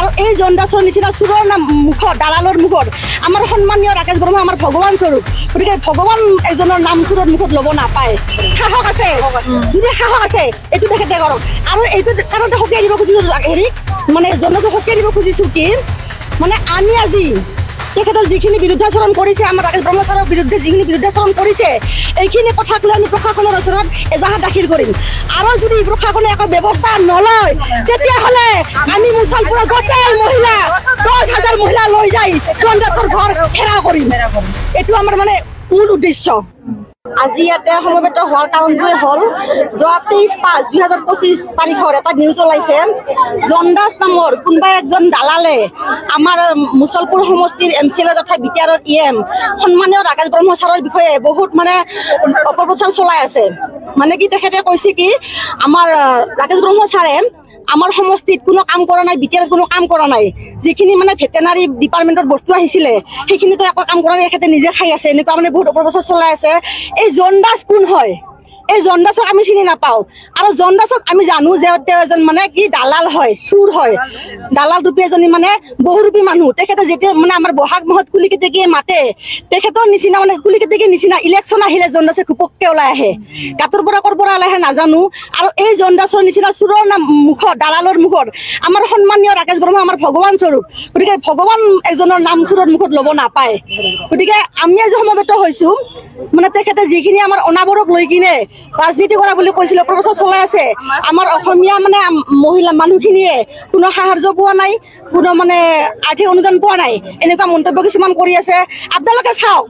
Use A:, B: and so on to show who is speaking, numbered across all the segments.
A: আৰু এই জন্দাছৰ নিচিনা চোৰৰ মুখত দালালৰ মুখত আমাৰ সন্মানীয় ৰাকেশ বৰ্মা আমাৰ ভগৱান স্বৰূপ, গতিকে ভগৱান এজনৰ নাম চোৰৰ মুখত ল'ব নাপায়। সাহস আছে, যদি সাহস আছে এইটো তেখেতে কৰক। আৰু এইটো কাৰণতে সকীয়াই দিব খুজিছোঁ হেৰিক, মানে জন্দাছক সকীয়াই দিব খুজিছোঁ কি, মানে আমি আজি তেখেতৰ যিখিনি বিৰুদ্ধাচৰণ কৰিছে, আমাৰ ৰাকেশ ব্ৰহ্ম ছাৰৰ বিৰুদ্ধে যিখিনি বিৰুদ্ধাচৰণ কৰিছে, এইখিনি কথাক লৈ আমি প্ৰশাসনৰ ওচৰত এজাহাৰ দাখিল কৰিম। আৰু যদি প্ৰশাসনে একো ব্যৱস্থা নলয় তেতিয়াহ'লে আমি মুছলপুৰৰ গোটেই মহিলা 10,000 মহিলা লৈ যাই জন্দাছৰ ঘৰ ঘেৰাও কৰিম। এইটো আমাৰ মানে মূল উদ্দেশ্য। আজি ইয়াতে সমবেত হোৱাৰ কাৰণটোৱে হ'ল যোৱা 23/5/2025 তাৰিখৰ এটা নিউজ ওলাইছে, জন্দাছ নামৰ কোনোবা একজন দালালে আমাৰ মুছলপুৰ সমষ্টিৰ MCLA তথা BTR EM সন্মানীয় ৰাকেশ ব্ৰহ্ম ছাৰৰ বিষয়ে বহুত মানে অপপ্ৰচাৰ চলাই আছে। মানে কি তেখেতে কৈছে কি আমাৰ ৰাকেশ ব্ৰহ্ম ছাৰে আমাৰ সমষ্টিত কোনো কাম কৰা নাই, BTR কোনো কাম কৰা নাই, যিখিনি মানে ভেটেনাৰী ডিপাৰ্টমেণ্টৰ বস্তু আহিছিলে সেইখিনিতো একো কাম কৰা নাই, তেখেতে নিজে খাই আছে, এনেকুৱা মানে বহুত অপপ্ৰচাৰ চলাই আছে। এই জন্দাছ কোন হয়? এই জন্দাছক আমি চিনি নাপাওঁ। আৰু জন্দাছক আমি জানো যে তেওঁ এজন মানে কি দালাল হয়, চুৰ হয়, দালাল ৰূপী এজনী মানে বহুৰূপী মানুহ। তেখেতে যেতিয়া মানে আমাৰ বহাগ মাহত কুলি কেতেকীয়ে মাতে, তেখেতৰ নিচিনা মানে কুলি কেতেকীৰ নিচিনা ইলেকশ্যন আহিলে জন্দাছে ঘপককে ওলাই আহে, গাঁতৰ পৰা ক'ৰ পৰা ওলাই আহে নাজানো। আৰু এই জন্দাছৰ নিচিনা চোৰৰ মুখত দালালৰ মুখত আমাৰ সন্মানীয় ৰাকেশ বৰ্মা আমাৰ ভগৱান স্বৰূপ, গতিকে ভগৱান এজনৰ নাম চোৰৰ মুখত ল'ব নাপায়। গতিকে আমি আজি সমবেত হৈছোঁ, মানে তেখেতে যিখিনি আমাৰ অনাবৰক লৈ কিনে ৰাজনীতি কৰা বুলি কৈছিলে, প্ৰচাৰ চলাই আছে, আমাৰ অসমীয়া মানে মহিলা মানুহখিনিয়ে কোনো সাহায্য পোৱা নাই, কোনো মানে আৰ্থিক অনুদান পোৱা নাই, এনেকুৱা মন্তব্য কিছুমান কৰি আছে। আপোনালোকে চাওক,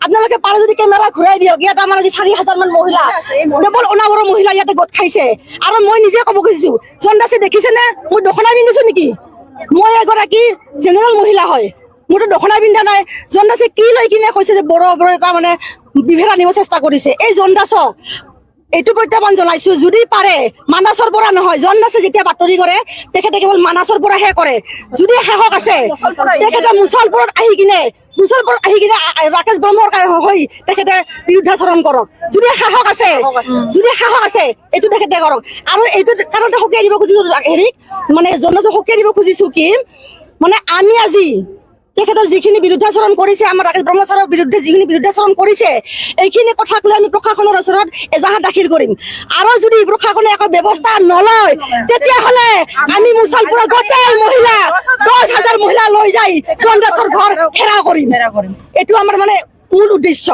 A: আপোনালোকে পাৰে যদি কেমেৰা ঘূৰাই দিয়ক, ইয়াত আমাৰ আজি 4,000 মান মহিলা, কেৱল অনাবৰৰ মহিলা ইয়াতে গোট খাইছে। আৰু মই নিজে ক'ব খুজিছোঁ, জন্দাছে দেখিছেনে মই দখনা পিন্ধিছোঁ নেকি? মই এগৰাকী জেনেৰেল মহিলা হয়, মোৰতো দখনা পিন্ধা নাই। জন্দাছে কি লৈ কিনে কৈছে যে বৰ এটা মানে বিভেদ আনিব চেষ্টা কৰিছে। এই জন্দাছক এইটো প্ৰত্যাহ্বান জনাইছো, যদি পাৰে মানাছৰ পৰা নহয়, জন্দাছে যেতিয়া বাতৰি কৰে তেখেতে কেৱল মানাছৰ পৰাহে কৰে। যদি সাহস আছে তেখেতে মুছলপুৰত আহি কিনে ৰাকেশ ব্ৰহ্মৰ হৈ তেখেতে বিৰুদ্ধাচৰণ কৰক। যদি সাহস আছে, যদি সাহস আছে এইটো তেখেতে কৰক। আৰু এইটো কাৰণতে সকীয়াই দিব খুজিছোঁ হেৰিক, মানে জন্দাছক সকীয়াই দিব খুজিছোঁ কি, মানে আমি আজি তেখেতৰ যিখিনি বিৰুদ্ধাচৰণ কৰিছে, আমাৰ ৰাকেশ ব্ৰহ্ম ছাৰৰ বিৰুদ্ধে যিখিনি বিৰুদ্ধাচৰণ কৰিছে, এইখিনি কথাক লৈ আমি প্ৰশাসনৰ ওচৰত এজাহাৰ দাখিল কৰিম। আৰু যদি প্ৰশাসনে একো ব্যৱস্থা নলয় তেতিয়াহ'লে আমি মুছলপুৰৰ গোটেই মহিলা 10,000 মহিলা লৈ যাই জন্দাছৰ ঘৰ ঘেৰাও কৰিম। এইটো আমাৰ মানে মূল উদ্দেশ্য।